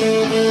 Thank you.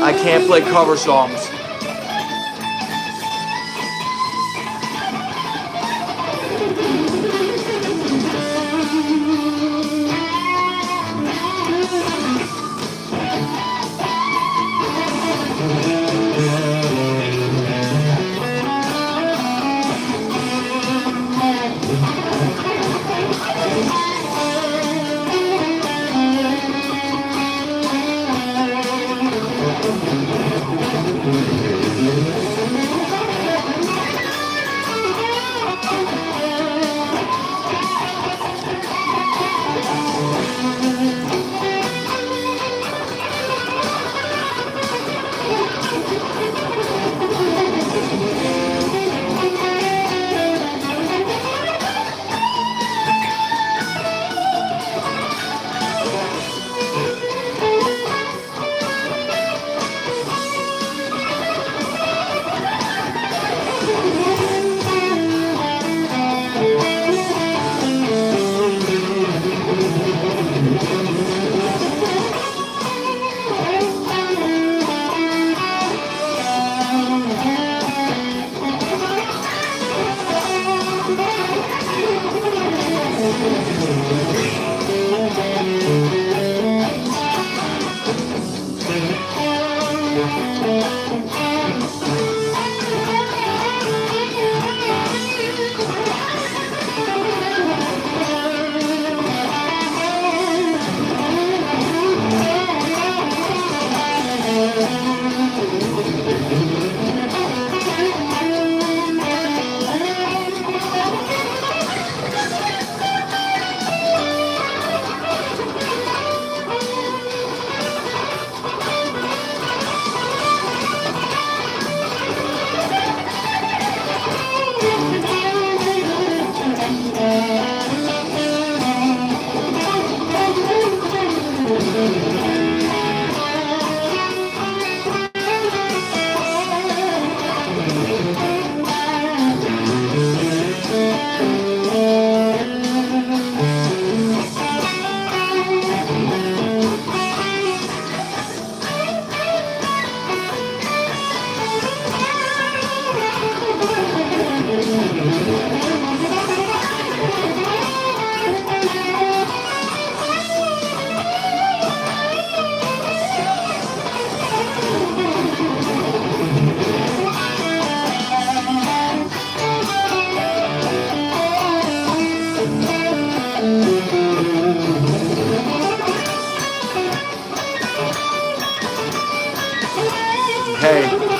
I can't play cover songs. Hey.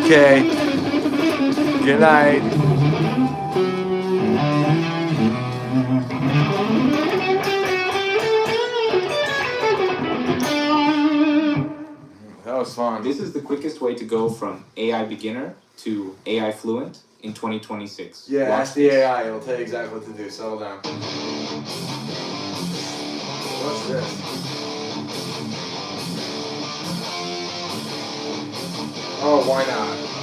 Okay. Good night. was fun. This is the quickest way to go from AI beginner to AI fluent in 2026. Yeah, Watch ask the this. AI. It'll tell you exactly what to do. Settle down. What's this? Oh, why not?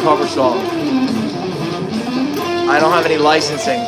cover song. I don't have any licensing.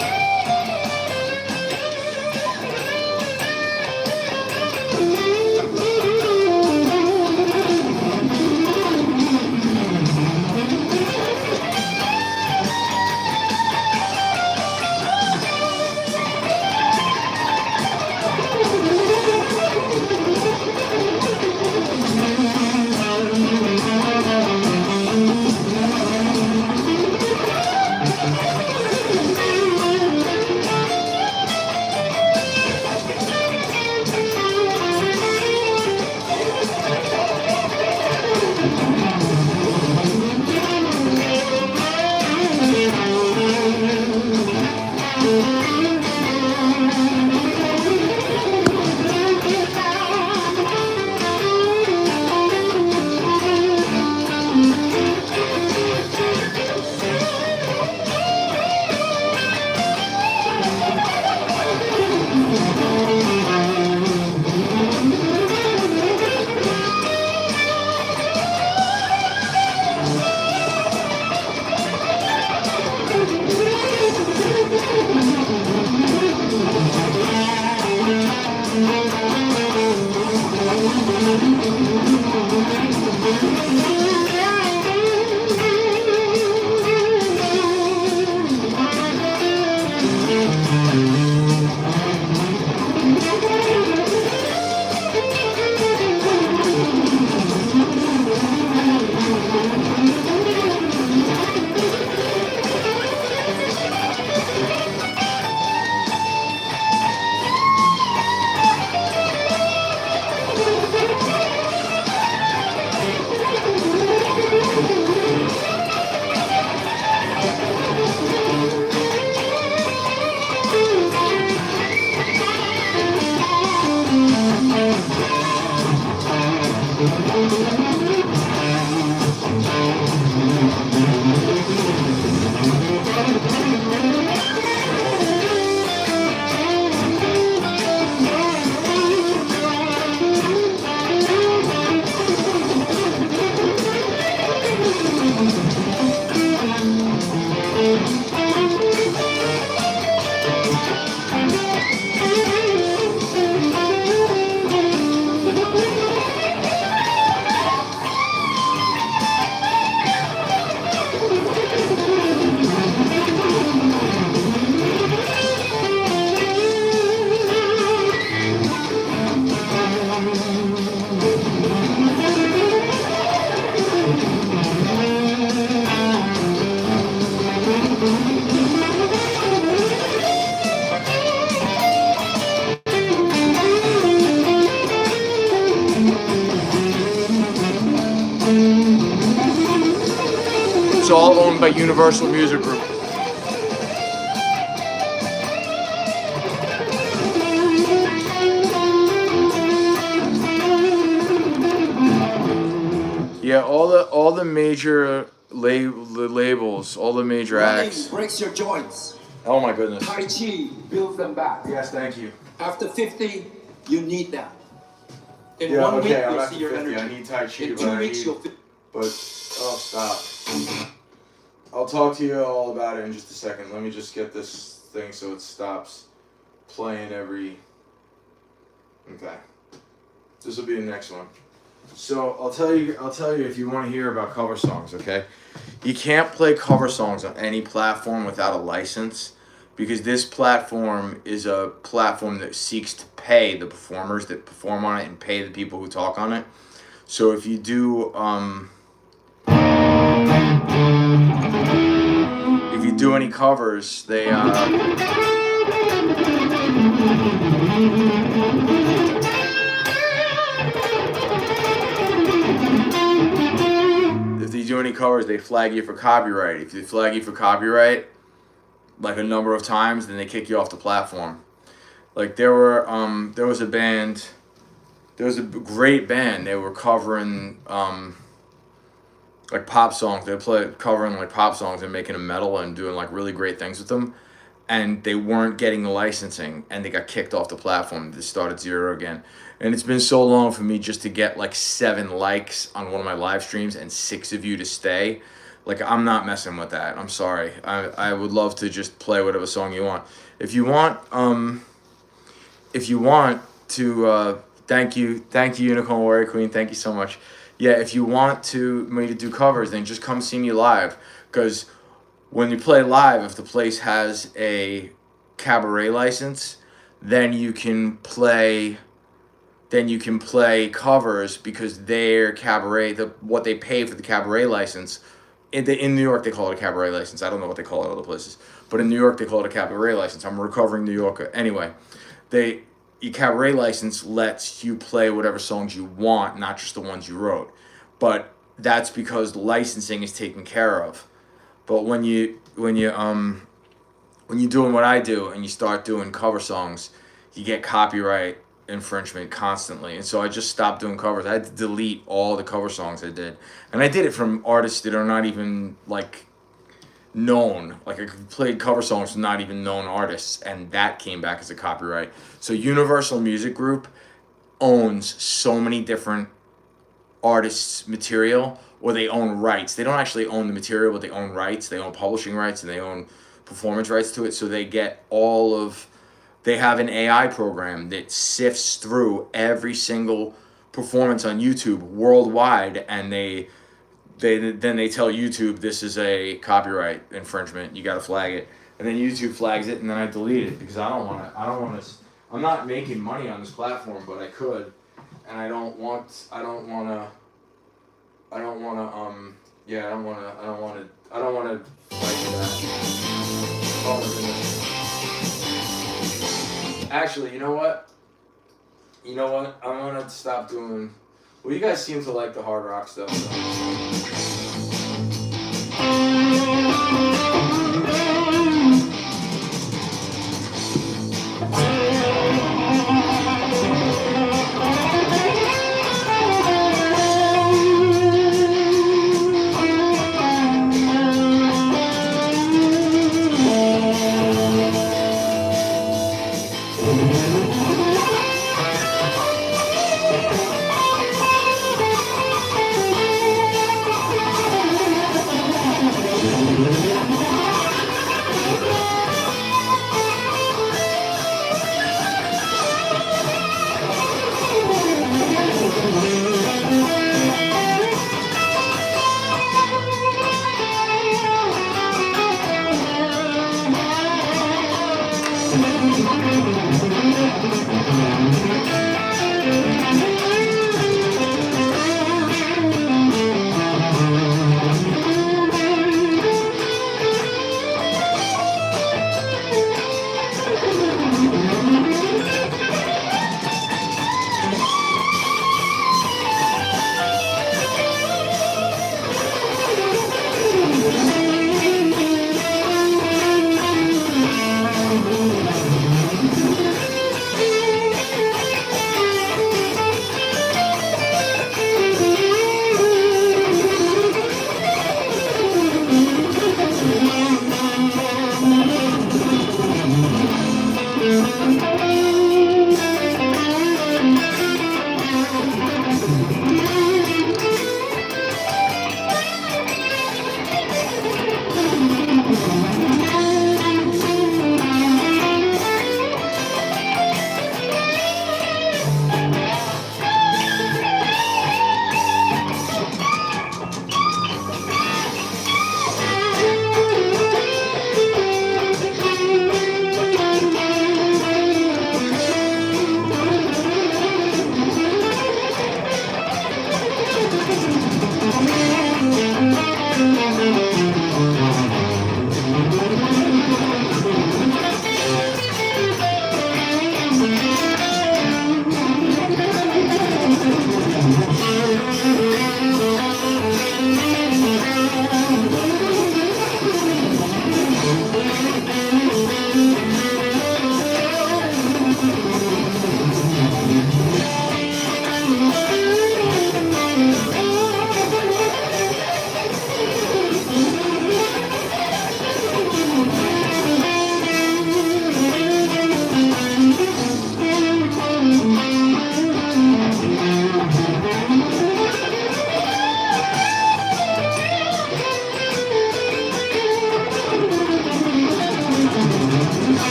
It's all owned by Universal Music Group. Yeah, all the major labels, all the major Running acts. breaks your joints. Oh my goodness. Tai Chi builds them back. Yes, thank you. After 50, you need that. In Yeah, 1 week, okay, I'm you'll at see your 50. energy. I need Tai Chi, In but 2 I weeks, need... you'll feel. But, oh, stop. I'll talk to you all about it in just a second. Let me just get this thing so it stops playing every... Okay. This will be the next one. So I'll tell you if you want to hear about cover songs, okay? You can't play cover songs on any platform without a license, because this platform is a platform that seeks to pay the performers that perform on it and pay the people who talk on it. So if you do any covers, they if you do any covers, they flag you for copyright. If they flag you for copyright, like a number of times, then they kick you off the platform. Like there was a great band. They were covering like pop songs. They covering like pop songs and making them metal and doing like really great things with them. And they weren't getting the licensing, and they got kicked off the platform. They started zero again. And it's been so long for me just to get like 7 likes on one of my live streams and 6 of you to stay. Like, I'm not messing with that. I'm sorry. I would love to just play whatever song you want. If you want to, thank you, Unicorn Warrior Queen. Thank you so much. Yeah, if you want me to do covers, then just come see me live. Because when you play live, if the place has a cabaret license, then you can play covers, because their cabaret, what they pay for the cabaret license, in New York they call it a cabaret license. I don't know what they call it other places, but in New York they call it a cabaret license. I'm a recovering New Yorker. Anyway, your cabaret license lets you play whatever songs you want, not just the ones you wrote. But that's because the licensing is taken care of. But when you're doing what I do and you start doing cover songs, you get copyright infringement constantly. And so I just stopped doing covers. I had to delete all the cover songs I did. And I did it from artists that are not even like known. Like, I played cover songs from not even known artists, and that came back as a copyright. So Universal Music Group owns so many different artists' material, or they own rights. They don't actually own the material, but they own rights. They own publishing rights, and they own performance rights to it. So they have an AI program that sifts through every single performance on YouTube worldwide, and then they tell YouTube, this is a copyright infringement, you got to flag it. And then YouTube flags it, and then I delete it, because I don't want to I'm not making money on this platform, but I could, and I don't want to fight that. Oh my goodness. Actually, you know what? I'm gonna stop doing. Well, you guys seem to like the hard rock stuff.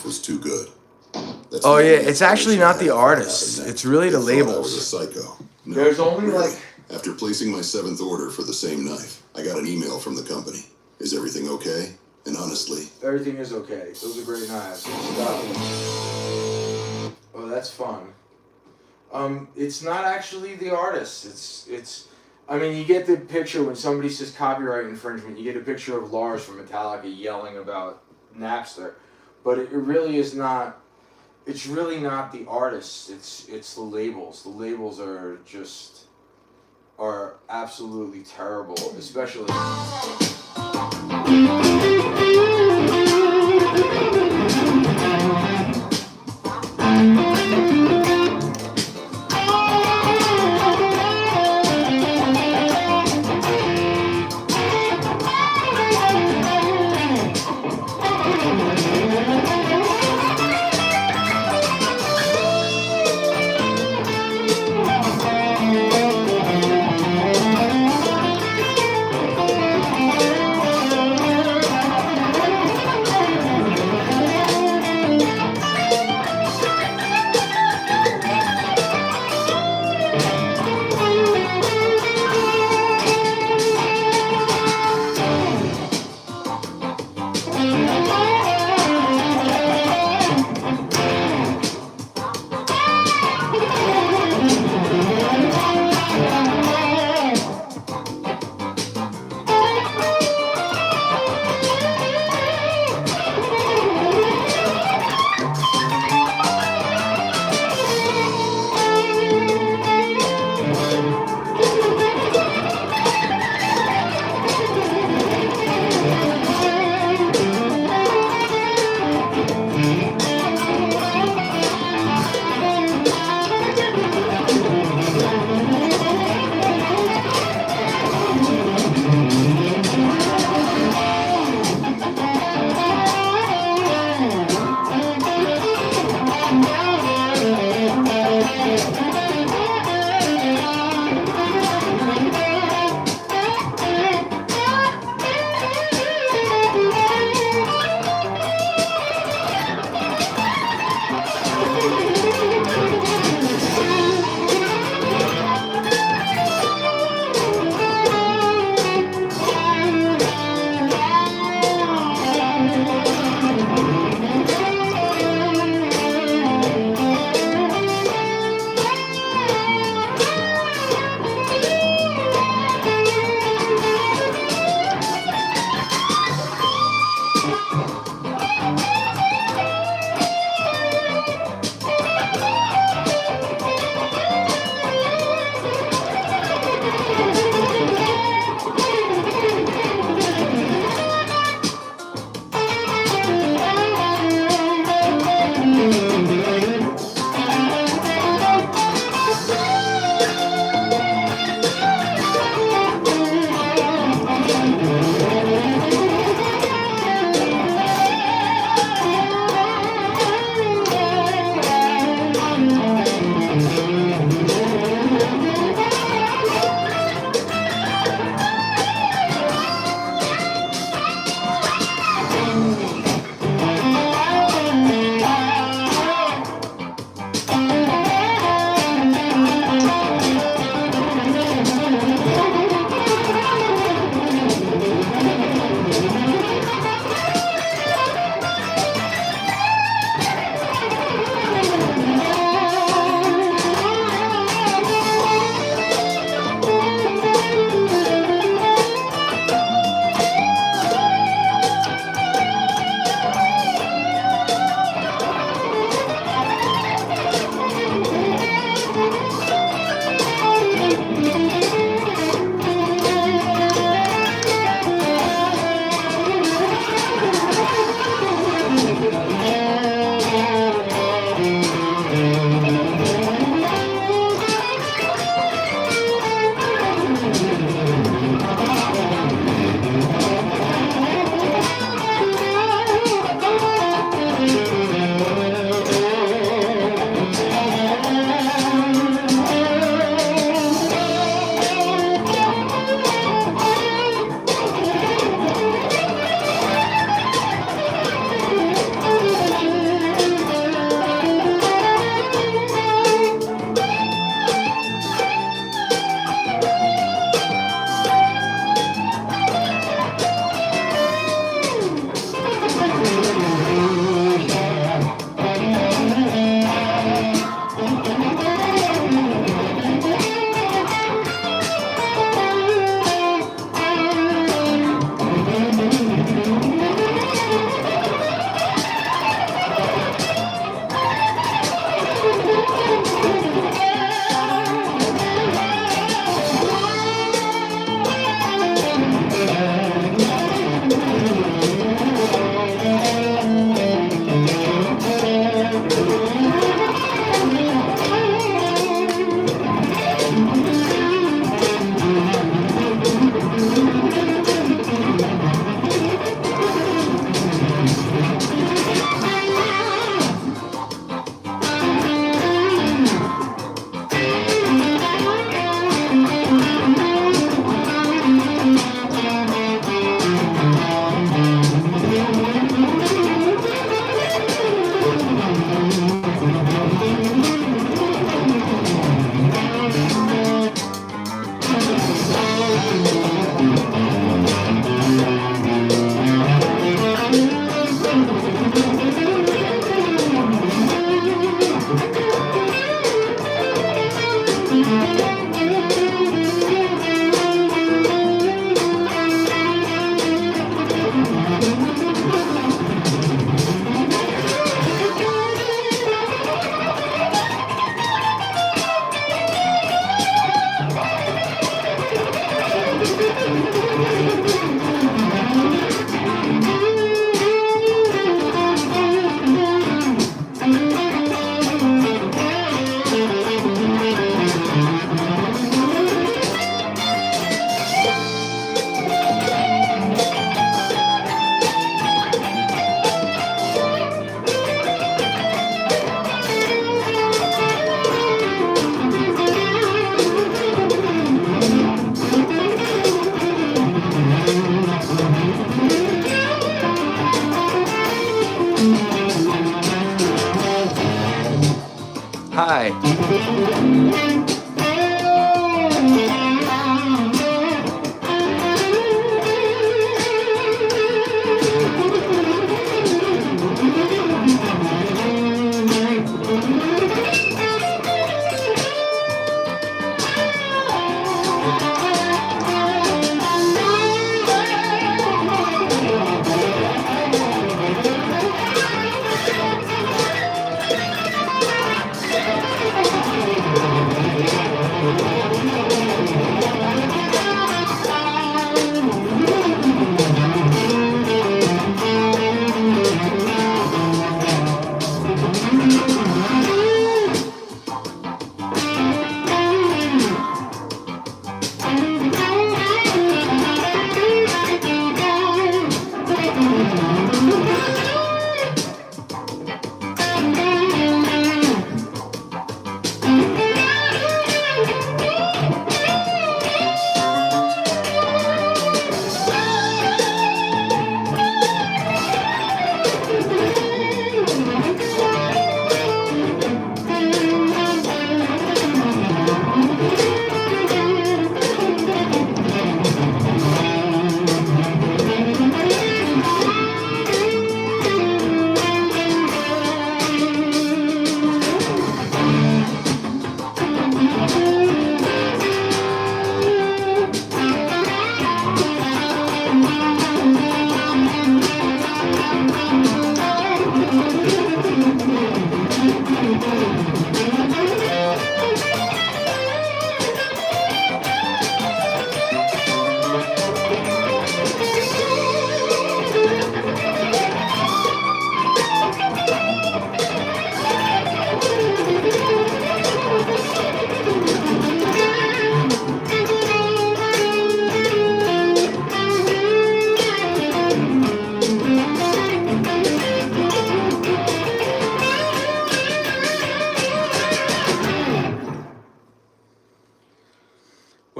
was too good. That's Oh the yeah, only it's actually not the explanation I have for artists. what happened It's really the next. They thought I was labels. a psycho. No, There's only really. like After placing my 7th order for the same knife, I got an email from the company. Is everything okay? And honestly, everything is okay. Those are great knives. Stop. Oh, that's fun. It's not actually the artist. It's. I mean, you get the picture when somebody says copyright infringement. You get a picture of Lars from Metallica yelling about Napster, but it really is not. It's really not the artists. It's the labels. The labels are absolutely terrible, especially.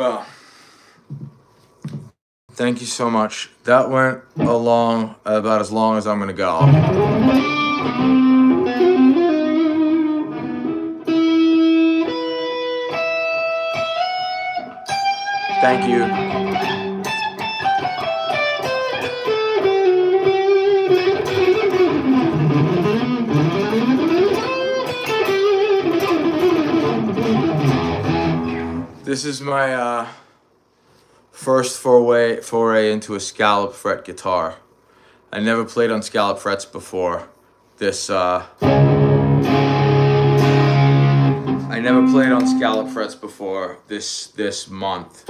Well, thank you so much. That went about as long as I'm gonna go. Thank you. This is my first foray into a scallop fret guitar. I never played on scallop frets before. I never played on scallop frets before this month.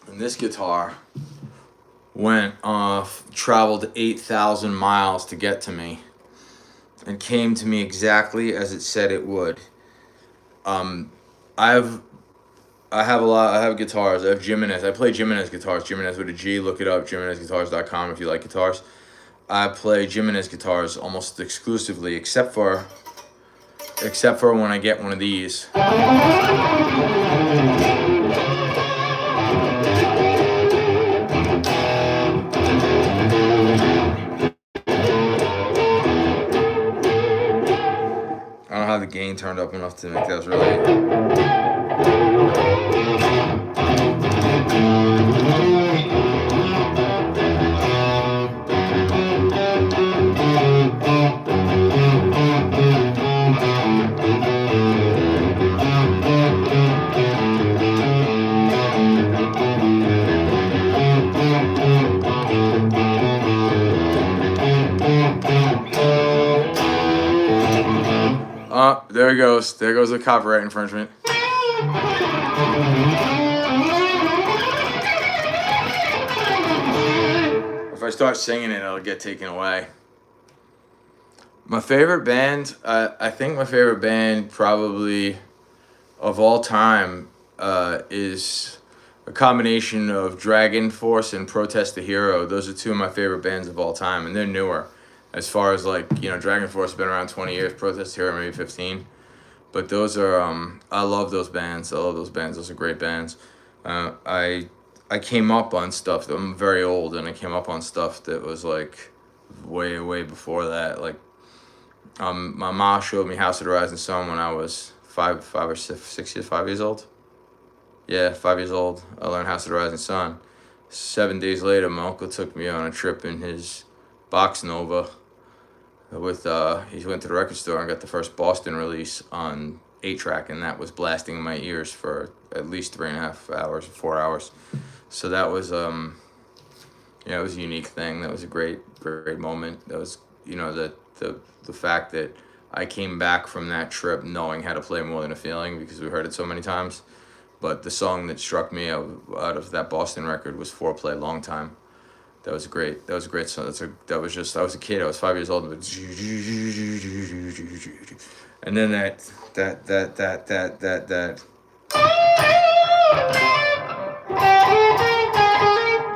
And this guitar traveled 8,000 miles to get to me, and came to me exactly as it said it would. I have guitars. I have Jimenez. I play Jimenez guitars. Jimenez with a G. Look it up. JimenezGuitars.com if you like guitars. I play Jimenez guitars almost exclusively, except for when I get one of these. I don't have the gain turned up enough to make that really. There it goes. There goes the copyright infringement. If I start singing it, it'll get taken away. My favorite band, I think my favorite band probably of all time is a combination of Dragon Force and Protest the Hero. Those are two of my favorite bands of all time, and they're newer. As far as Dragon Force has been around 20 years, Protest the Hero maybe 15. But those are, I love those bands. I love those bands. Those are great bands. I came up on stuff. I'm very old, and I came up on stuff that was like way before that. Like, my mom showed me House of the Rising Sun when I was 5 years old. Yeah, 5 years old. I learned House of the Rising Sun. 7 days later, my uncle took me on a trip in his Box Nova. He went to the record store and got the first Boston release on 8-track, and that was blasting in my ears for at least 3.5 hours, 4 hours. So that was, it was a unique thing. That was a great moment. That was, the fact that I came back from that trip knowing how to play More Than a Feeling because we heard it so many times. But the song that struck me out of that Boston record was Foreplay, Long Time. That was great. That was a great song. I was a kid. I was 5 years old. And then that.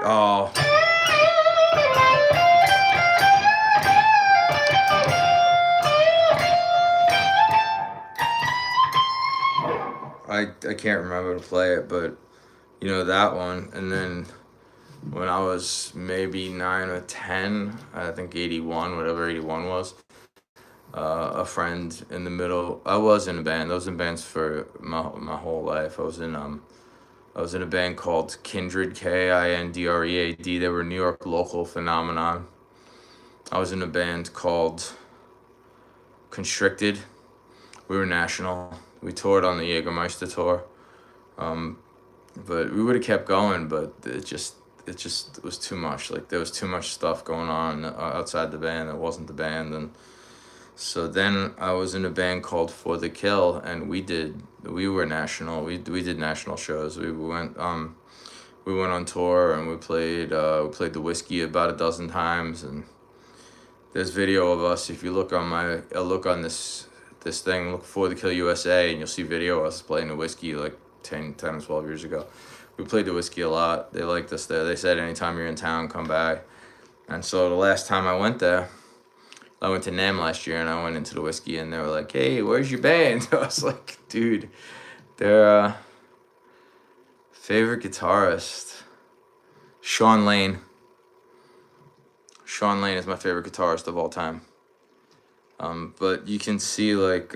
Oh. I can't remember to play it, but that one. And then when I was maybe 9 or 10, I think 81, whatever 81 was, a friend in the middle. I was in a band. I was in bands for my whole life. I was in a band called Kindred, Kindread. They were a New York local phenomenon. I was in a band called Constricted. We were national. We toured on the Jägermeister tour. But we would have kept going, but it was too much. Like there was too much stuff going on outside the band that wasn't the band, and so then I was in a band called For the Kill, and we were national. We did national shows. We went on tour, and we played the Whiskey about a dozen times, and there's video of us. If you look on this thing, look For the Kill USA, and you'll see video of us playing the Whiskey like 10 or 12 years ago. We played the Whiskey a lot. They liked us there. They said anytime you're in town, come by. And so the last time I went there, I went to NAMM last year, and I went into the Whiskey, and they were like, "Hey, where's your band?" I was like, "Dude, their favorite guitarist, Sean Lane. Sean Lane is my favorite guitarist of all time." But you can see like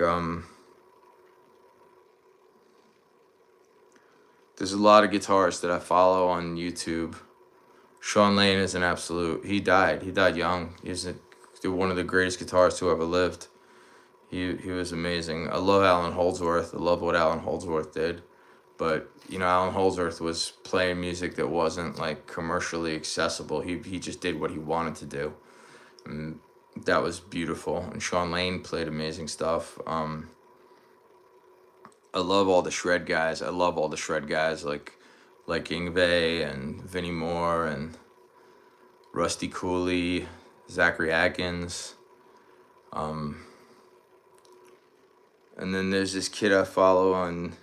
there's a lot of guitarists that I follow on YouTube. Sean Lane is an absolute. He died. He died young. He's one of the greatest guitarists who ever lived. He was amazing. I love Alan Holdsworth. I love what Alan Holdsworth did. But, Alan Holdsworth was playing music that wasn't, like, commercially accessible. He just did what he wanted to do. And that was beautiful. And Sean Lane played amazing stuff. I love all the shred guys. Like Yngwie and Vinnie Moore and Rusty Cooley, Zachary Atkins. And then there's this kid I follow on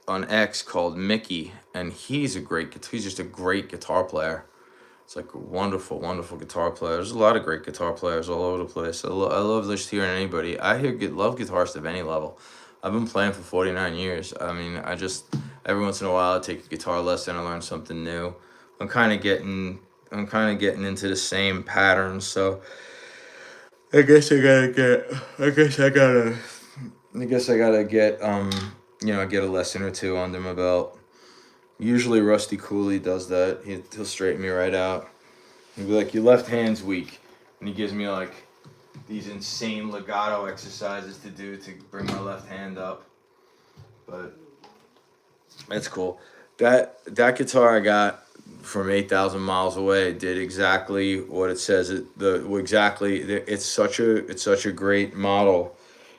X called Mickey, and he's just a great guitar player. It's like a wonderful, wonderful guitar player. There's a lot of great guitar players all over the place. I love just hearing anybody. Love guitarists of any level. I've been playing for 49 years. I mean, every once in a while I take a guitar lesson, I learn something new. I'm kind of getting into the same pattern, so I guess I gotta get get a lesson or two under my belt. Usually Rusty Cooley does that. He'll straighten me right out. He'll be like, "Your left hand's weak," and he gives me like these insane legato exercises to do to bring my left hand up. But that's cool. That guitar I got from 8,000 miles away did exactly what it says. It's such a great model.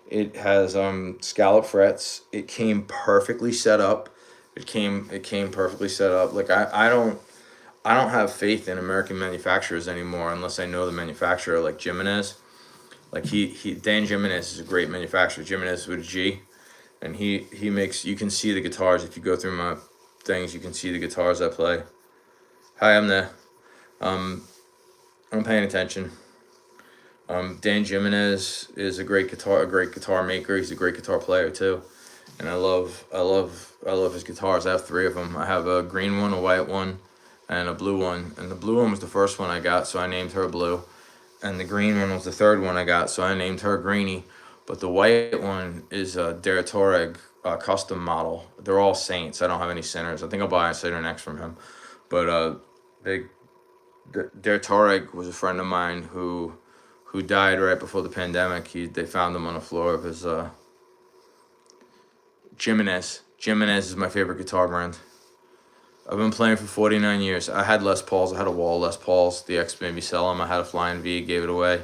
It has scallop frets. It came perfectly set up. It came perfectly set up. Like I don't have faith in American manufacturers anymore unless I know the manufacturer, like Jimenez. Like Dan Jimenez is a great manufacturer. Jimenez with a G, and he makes. You can see the guitars if you go through my things. You can see the guitars I play. Hi, I'm there. I'm paying attention. Dan Jimenez is a great guitar maker. He's a great guitar player too, and I love his guitars. I have 3 of them. I have a green one, a white one, and a blue one. And the blue one was the first one I got, so I named her Blue. And the green one was the 3rd one I got, so I named her Greenie. But the white one is a Der Toreg custom model. They're all Saints. I don't have any Sinners. I think I'll buy a Sinner next from him. But Der Toreg was a friend of mine who died right before the pandemic. They found him on the floor of his Jimenez. Jimenez is my favorite guitar brand. I've been playing for 49 years. I had Les Pauls. I had a wall of Les Pauls. The ex made me sell them. I had a Flying V, gave it away.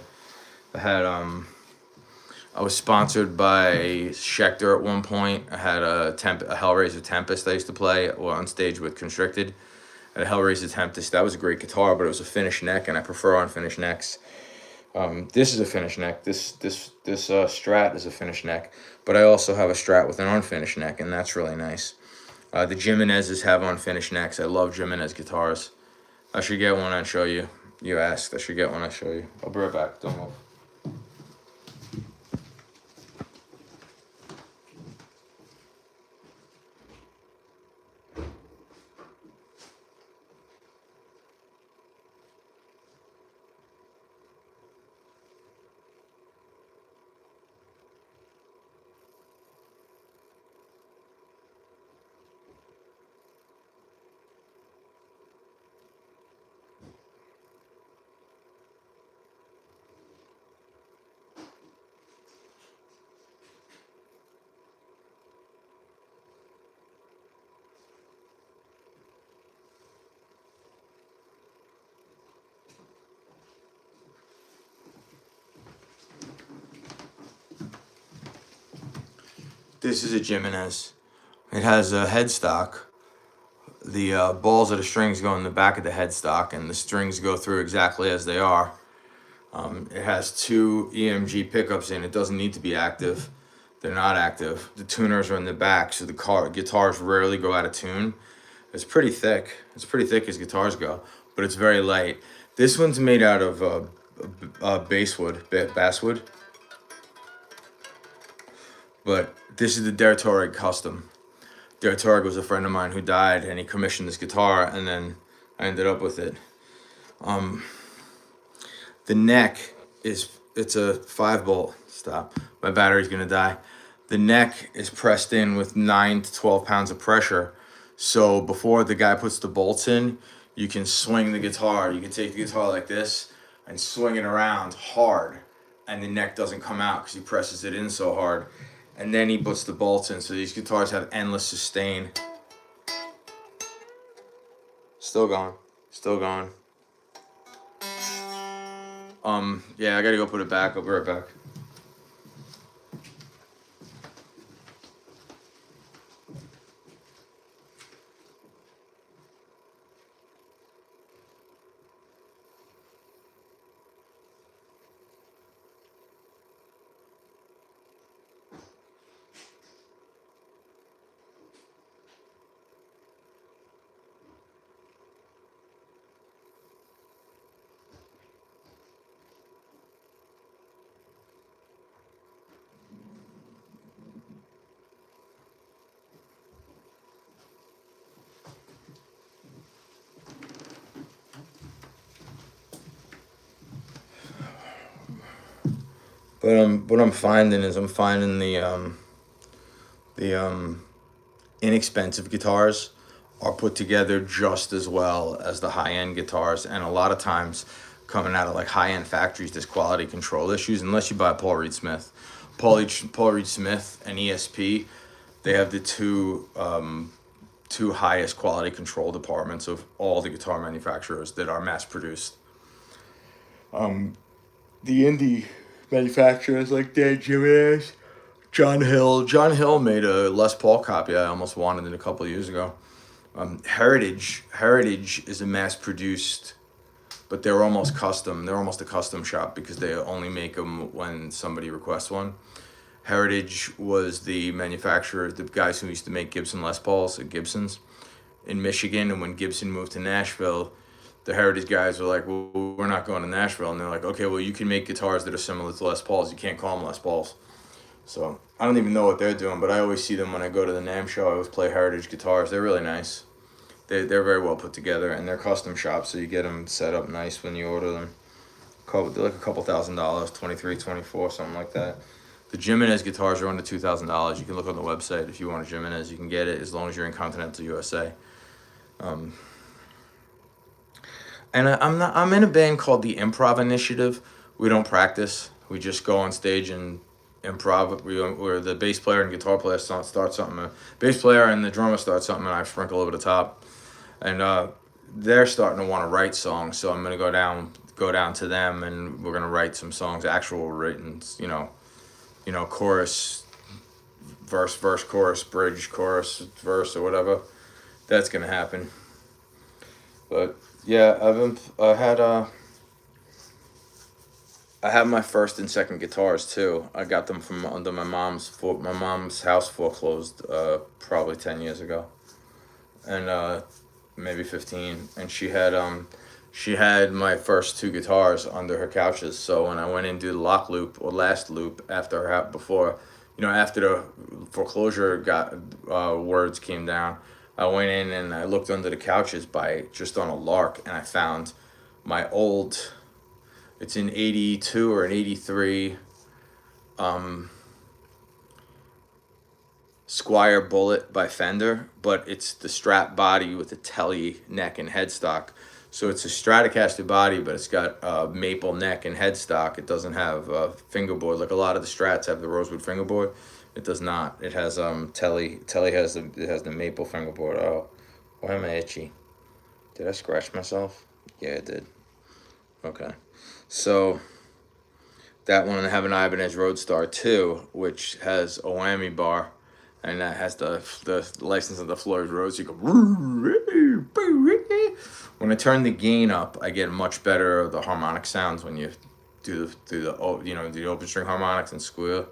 I was sponsored by Schecter at one point. I had a Hellraiser Tempest I used to play on stage with Constricted. I had a Hellraiser Tempest. That was a great guitar, but it was a finished neck, and I prefer unfinished necks. This is a finished neck. This Strat is a finished neck, but I also have a Strat with an unfinished neck, and that's really nice. The Jimenezes have unfinished necks. I love Jimenez guitars. I should get one and show you. You asked. I should get one and show you. I'll be right back. Don't move. This is a Jimenez. It has a headstock. The balls of the strings go in the back of the headstock, and the strings go through exactly as they are. It has 2 EMG pickups in. It doesn't need to be active. They're not active. The tuners are in the back, so the guitars rarely go out of tune. It's pretty thick. It's pretty thick as guitars go, but it's very light. This one's made out of basswood. But this is the Der Torg Custom. Der Torg was a friend of mine who died, and he commissioned this guitar, and then I ended up with it. The neck it's a 5-bolt. Stop. My battery's gonna die. The neck is pressed in with 9 to 12 pounds of pressure. So before the guy puts the bolts in, you can swing the guitar. You can take the guitar like this and swing it around hard, and the neck doesn't come out because he presses it in so hard. And then he puts the bolts in. So these guitars have endless sustain. Still going. Still going. Yeah, I gotta go put it back. I'll be right back. But what I'm finding is I'm finding the inexpensive guitars are put together just as well as the high-end guitars, and a lot of times coming out of like high-end factories, there's quality control issues unless you buy Paul Reed Smith. Paul Reed Smith and ESP, they have the two highest quality control departments of all the guitar manufacturers that are mass produced. The indie manufacturers like Dan Jimenez, John Hill. John Hill made a Les Paul copy. I almost wanted it a couple of years ago. Heritage is a mass produced, but they're almost custom. They're almost a custom shop because they only make them when somebody requests one. Heritage was the manufacturer, the guys who used to make Gibson Les Pauls at Gibson's in Michigan. And when Gibson moved to Nashville, the Heritage guys were like, well, we're not going to Nashville. And they're like, okay, well, you can make guitars that are similar to Les Pauls. You can't call them Les Pauls. So I don't even know what they're doing, but I always see them when I go to the NAMM show. I always play Heritage guitars. They're really nice. They're very well put together, and they're custom shops, so you get them set up nice when you order them. They're like a couple $1,000, $23, $24, something like that. The Jimenez guitars are under $2,000. You can look on the website if you want a Jimenez. You can get it as long as you're in continental USA. And I'm in a band called the Improv Initiative. We don't practice. We just go on stage and improv. Where the bass player and guitar player start something. Bass player and the drummer start something, and I sprinkle over the top. And they're starting to want to write songs, so I'm gonna go down to them, and we're gonna write some songs, actual written, chorus, verse, chorus, bridge, chorus, verse, or whatever. That's gonna happen. But yeah, I have my first and second guitars too. I got them from under my mom's house foreclosed probably 10 years ago, and maybe 15. And she had my first 2 guitars under her couches. So when I went in to do the lock loop or last loop after the foreclosure words came down, I went in and I looked under the couches just on a lark, and I found my old. It's an 82 or an 83 Squire Bullet by Fender, but it's the Strat body with a telly neck and headstock. So it's a Stratocaster body, but it's got maple neck and headstock. It doesn't have fingerboard like a lot of the Strats have the rosewood fingerboard. It does not. It has telly. Telly has the maple fingerboard. Oh, why am I itchy? Did I scratch myself? Yeah, I did. Okay. So that one, I have an Ibanez Roadstar 2, which has a whammy bar, and that has the license of the Floyd Rose. You go. When I turn the gain up, I get much better of the harmonic sounds when you do the open string harmonics and squeal.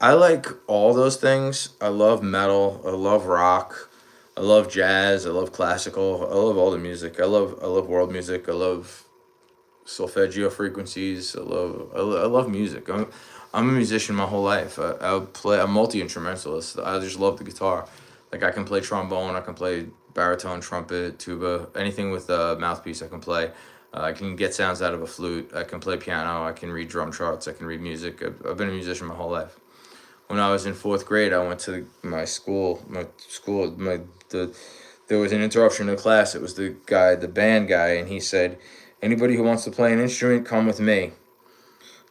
I like all those things. I love metal. I love rock. I love jazz. I love classical. I love all the music. I love world music. I love solfeggio frequencies. I love music. I'm a musician my whole life. I'm multi-instrumentalist. I just love the guitar. Like I can play trombone. I can play baritone, trumpet, tuba, anything with a mouthpiece I can play. I can get sounds out of a flute. I can play piano. I can read drum charts. I can read music. I've been a musician my whole life. When I was in 4th grade, I went to my school. There was an interruption in class. It was the band guy, and he said, "Anybody who wants to play an instrument, come with me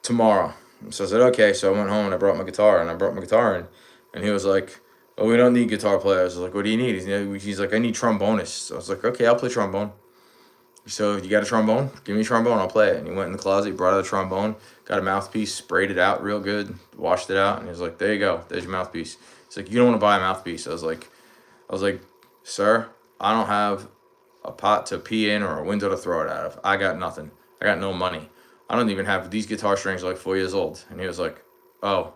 tomorrow." So I said, "Okay." So I went home and I brought my guitar, and he was like, "Oh, we don't need guitar players." I was like, "What do you need?" He's like, "I need trombonists." So I was like, "Okay, I'll play trombone." So you got a trombone? Give me a trombone, I'll play it. And he went in the closet, he brought out a trombone, got a mouthpiece, sprayed it out real good, washed it out, and he was like, "There you go, there's your mouthpiece." He's like, "You don't want to buy a mouthpiece." I was like, "Sir, I don't have a pot to pee in or a window to throw it out of. I got nothing. I got no money. I don't even have, these guitar strings are like 4 years old." And he was like, "Oh,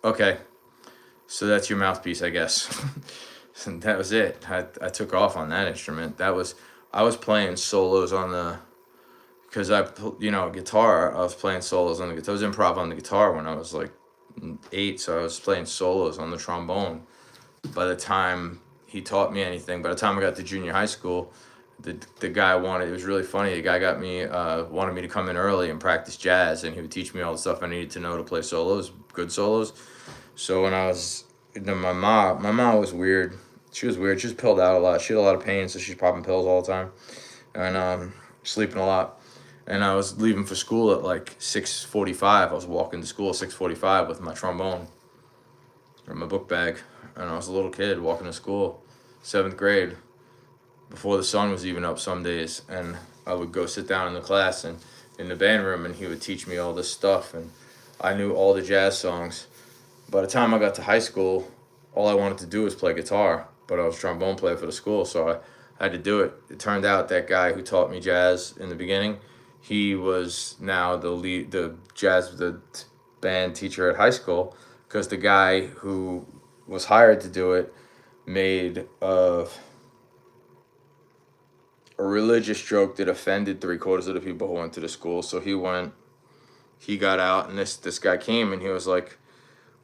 okay. So that's your mouthpiece, I guess." And that was it. I took off on that instrument. I was playing solos on guitar. I was playing solos on the guitar. I was improv on the guitar when I was like 8, so I was playing solos on the trombone. By the time he taught me anything, by the time I got to junior high school, the guy it was really funny. The guy wanted me to come in early and practice jazz, and he would teach me all the stuff I needed to know to play solos, good solos. So when I was, my mom was weird. She was weird. She was pilled out a lot. She had a lot of pain, so she's popping pills all the time, and sleeping a lot. And I was leaving for school at like 6:45. I was walking to school at 6:45 with my trombone or my book bag, and I was a little kid walking to school, 7th grade, before the sun was even up some days. And I would go sit down in the class and in the band room, and he would teach me all this stuff, and I knew all the jazz songs. By the time I got to high school, all I wanted to do was play guitar, but I was a trombone player for the school, so I had to do it. It turned out that guy who taught me jazz in the beginning, he was now the band teacher at high school, because the guy who was hired to do it made a religious joke that offended 3/4 of the people who went to the school. So he got out, and this guy came, and he was like,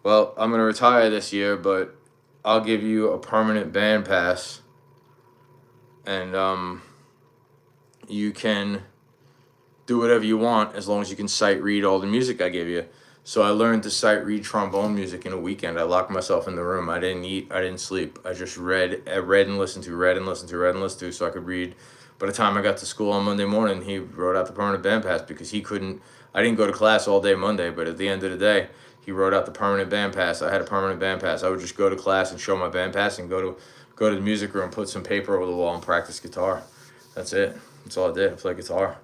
"Well, I'm gonna retire this year, but I'll give you a permanent band pass, and you can do whatever you want as long as you can sight read all the music I give you." So I learned to sight read trombone music in a weekend. I locked myself in the room. I didn't eat. I didn't sleep. I just read and listened to, so I could read. By the time I got to school on Monday morning, he wrote out the permanent band pass, because he couldn't. I didn't go to class all day Monday, but at the end of the day, he wrote out the permanent band pass. I had a permanent band pass. I would just go to class and show my band pass, and go to the music room, put some paper over the wall, and practice guitar. That's it. That's all I did. I played guitar.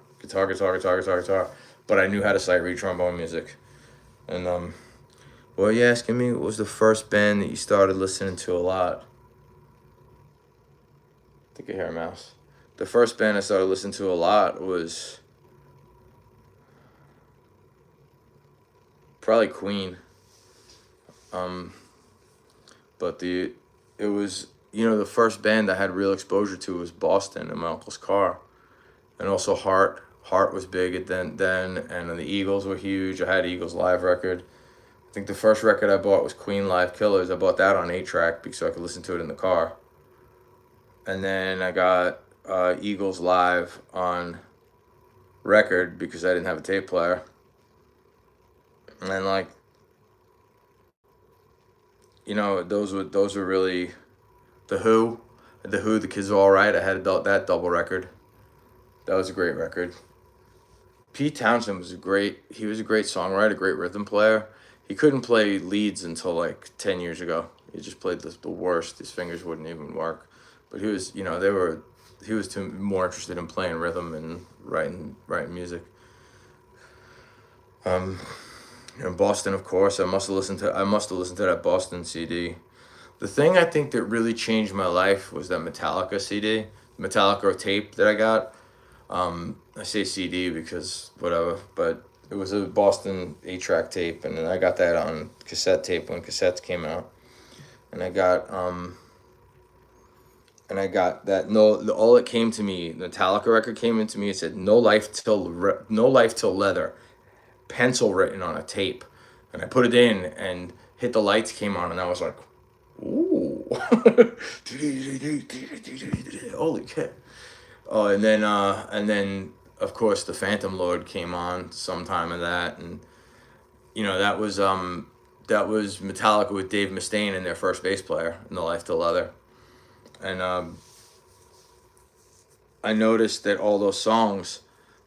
But I knew how to sight read trombone music. And well, you're asking me, what was the first band that you started listening to a lot? I think I hear a mouse. The first band I started listening to a lot was probably Queen. But it was, the first band I had real exposure to was Boston in my uncle's car. And also Heart. Heart was big at then, and the Eagles were huge. I had Eagles live record. I think the first record I bought was Queen Live Killers. I bought that on 8-track so I could listen to it in the car. And then I got Eagles live on record because I didn't have a tape player. And those were really the Who, the Kids Are All Right. I had that double record. That was a great record. Pete Townshend was a great songwriter, great rhythm player. He couldn't play leads until like 10 years ago. He just played the worst. His fingers wouldn't even work. But he was, he was more interested in playing rhythm and writing music. And Boston, of course, I must have listened to that Boston CD. The thing I think that really changed my life was that Metallica CD, Metallica tape that I got. I say CD because whatever, but it was a Boston 8-track tape, and then I got that on cassette tape when cassettes came out, and I got that. No, all it came to me, the Metallica record came into me. It said no life till leather, pencil written on a tape, and I put it in, and hit the lights came on, and I was like, ooh, holy shit. Oh, and then of course the Phantom Lord came on sometime of that, and that was Metallica with Dave Mustaine and their first bass player in the Life to Leather, and I noticed that all those songs,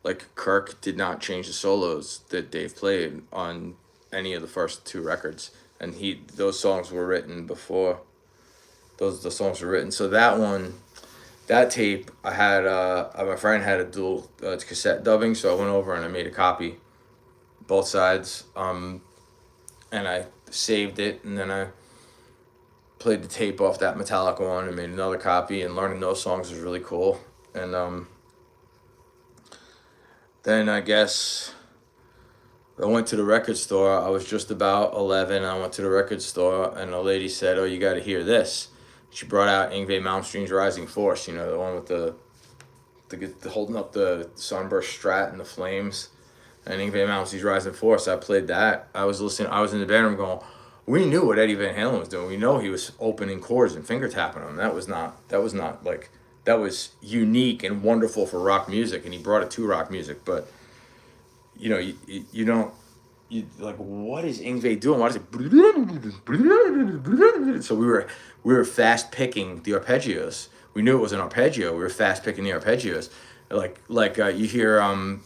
like Kirk did not change the solos that Dave played on any of the first 2 records, and those songs were written before. The songs were written, so that tape, I had my friend had a dual cassette dubbing, so I went over and I made a copy, both sides, and I saved it, and then I played the tape off that Metallica one and made another copy, and learning those songs was really cool. And then I guess I went to the record store. I was just about 11. I went to the record store, and a lady said, "Oh, you got to hear this." She brought out Yngwie Malmsteen's Rising Force, the one with the holding up the Sunburst Strat and the flames, and Yngwie Malmsteen's Rising Force. I played that. I was listening. I was in the bedroom going, we knew what Eddie Van Halen was doing. We know he was opening chords and finger tapping them. That was unique and wonderful for rock music, and he brought it to rock music. But you don't. You like, what is Yngwie doing? Why is it? So we were fast picking the arpeggios. We knew it was an arpeggio. We were fast picking the arpeggios. You hear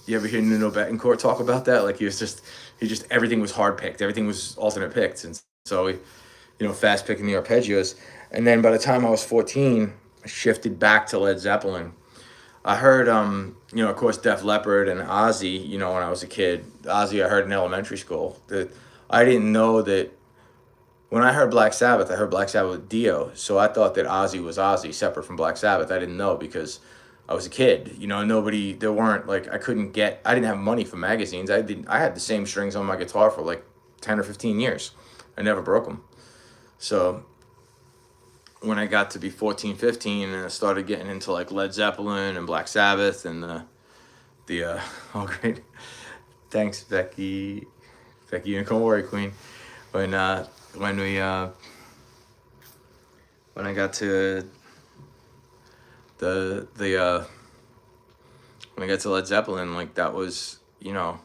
you ever hear Nuno Bettencourt talk about that? Like he just everything was hard picked. Everything was alternate picked, and so we, fast picking the arpeggios. And then by the time I was 14, I shifted back to Led Zeppelin. I heard, of course, Def Leppard and Ozzy, when I was a kid. Ozzy I heard in elementary school. I didn't know that when I heard Black Sabbath with Dio. So I thought that Ozzy was Ozzy, separate from Black Sabbath. I didn't know because I was a kid. I didn't have money for magazines. I had the same strings on my guitar for like 10 or 15 years. I never broke them. So when I got to be 14, 15, and I started getting into like Led Zeppelin and Black Sabbath and oh great, thanks Becky, Unicorn Warrior Queen. When I got to when I got to Led Zeppelin, like that was, there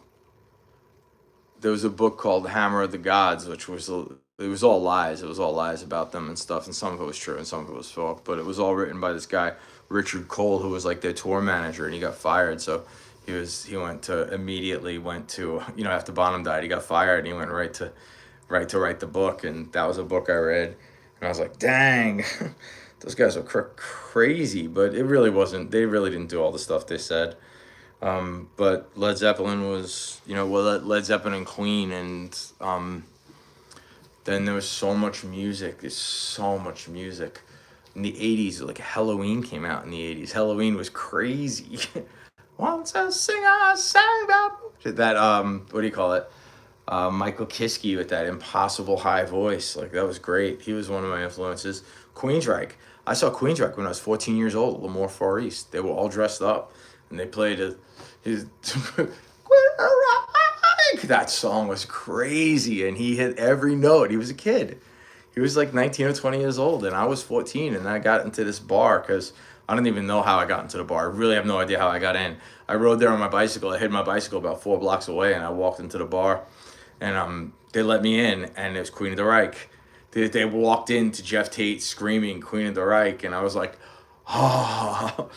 was a book called Hammer of the Gods, which was it was all lies. It was all lies about them and stuff, and some of it was true and some of it was false. But it was all written by this guy, Richard Cole, who was like their tour manager, and he got fired. So he immediately went to after Bonham died, he got fired, and he went right to write the book, and that was a book I read, and I was like, dang, those guys are crazy. But it really wasn't. They really didn't do all the stuff they said. But Led Zeppelin was, Led Zeppelin and Queen, and then there was so much music. There's so much music. In the 80s, like Halloween came out in the 80s. Halloween was crazy. Once a singer sang about that, what do you call it? Michael Kiske with that impossible high voice. Like, that was great. He was one of my influences. Queensryche. I saw Queensryche when I was 14 years old at Lemoore Far East. They were all dressed up, and they played that song was crazy, and he hit every note. He was a kid. He was like 19 or 20 years old, and I was 14, and I got into this bar because I don't even know how I got into the bar. I really have no idea how I got in. I rode there on my bicycle. I hid my bicycle about 4 blocks away, and I walked into the bar, and they let me in, and it was Queen of the Reich. They walked into Jeff Tate screaming Queen of the Reich, and I was like, oh.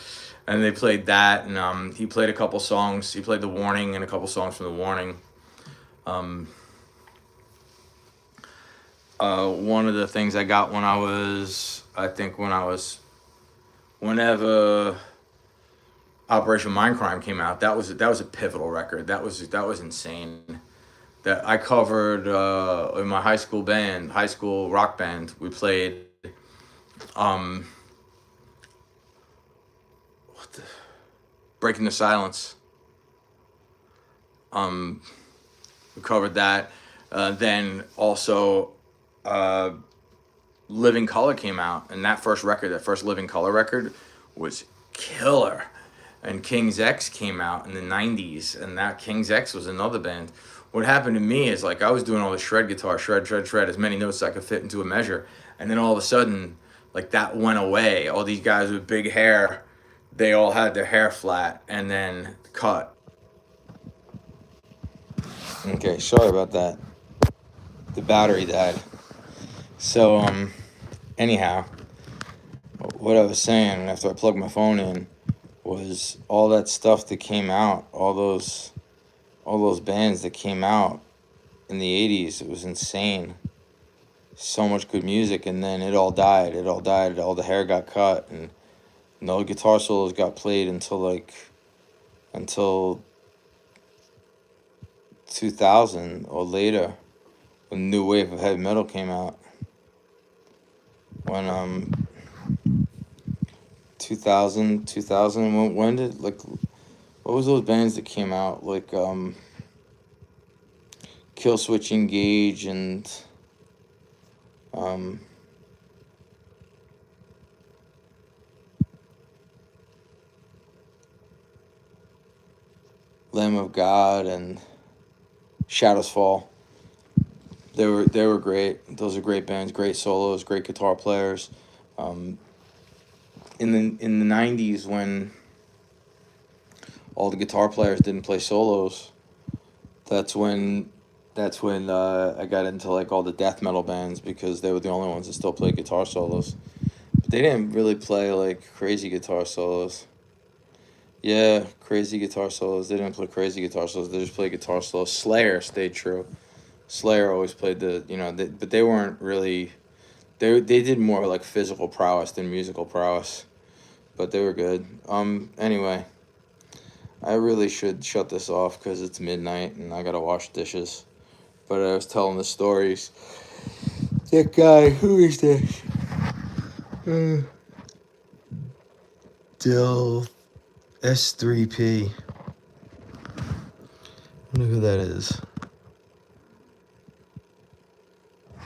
And they played that, and he played a couple songs. He played The Warning and a couple songs from The Warning. One of the things I got whenever Operation Mindcrime came out, that was a pivotal record. That was insane. that I covered in my high school band, high school rock band. We played Breaking the Silence. We covered that. Then also Living Color came out, and that first Living Color record was killer. And King's X came out in the 90s, and that King's X was another band. What happened to me is, like, I was doing all the shred guitar, shred, as many notes as I could fit into a measure, and then all of a sudden, like, that went away. All these guys with big hair, they all had their hair flat and then cut. Okay, sorry about that. The battery died. So, anyhow, what I was saying after I plugged my phone in was all that stuff that came out, all those bands that came out in the 80s. It was insane. So much good music, and then it all died. All the hair got cut, and no guitar solos got played until 2000 or later, when the new wave of heavy metal came out. When 2000, when did, like, what was those bands that came out, like Kill Switch Engage and Lamb of God and Shadows Fall. They were great. Those are great bands, great solos, great guitar players. In the 90s, when all the guitar players didn't play solos, that's when I got into, like, all the death metal bands, because they were the only ones that still played guitar solos. But they didn't really play, like, crazy guitar solos. Yeah, crazy guitar solos. They didn't play crazy guitar solos. They just played guitar solos. Slayer stayed true. Slayer always played but they weren't really. They did more like physical prowess than musical prowess, but they were good. Anyway, I really should shut this off because it's midnight and I gotta wash dishes. But I was telling the stories. That guy, who is this? Dill S3P. I wonder who that is.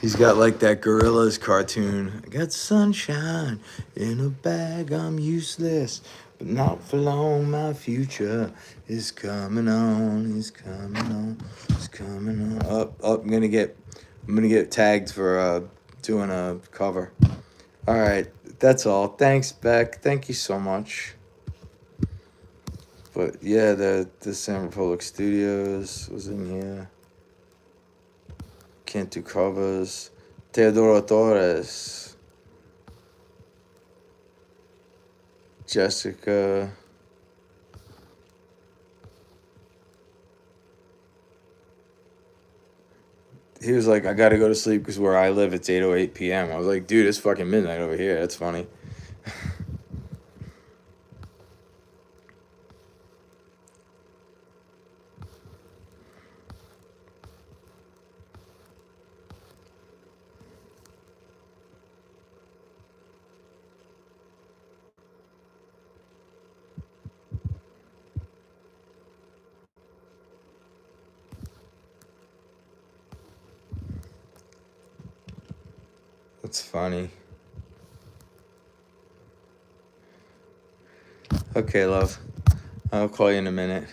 He's got, like, that Gorillaz cartoon. I got sunshine in a bag, I'm useless, but not for long, my future is coming on, it's coming on, it's coming on. I'm gonna get tagged for doing a cover. Alright, that's all. Thanks, Beck. Thank you so much. But yeah, the San Republic Studios was in here. Can't do covers. Teodoro Torres. Jessica. He was like, I gotta go to sleep because where I live it's 8:08 p.m. I was like, dude, it's fucking midnight over here. That's funny. That's funny. Okay, love. I'll call you in a minute.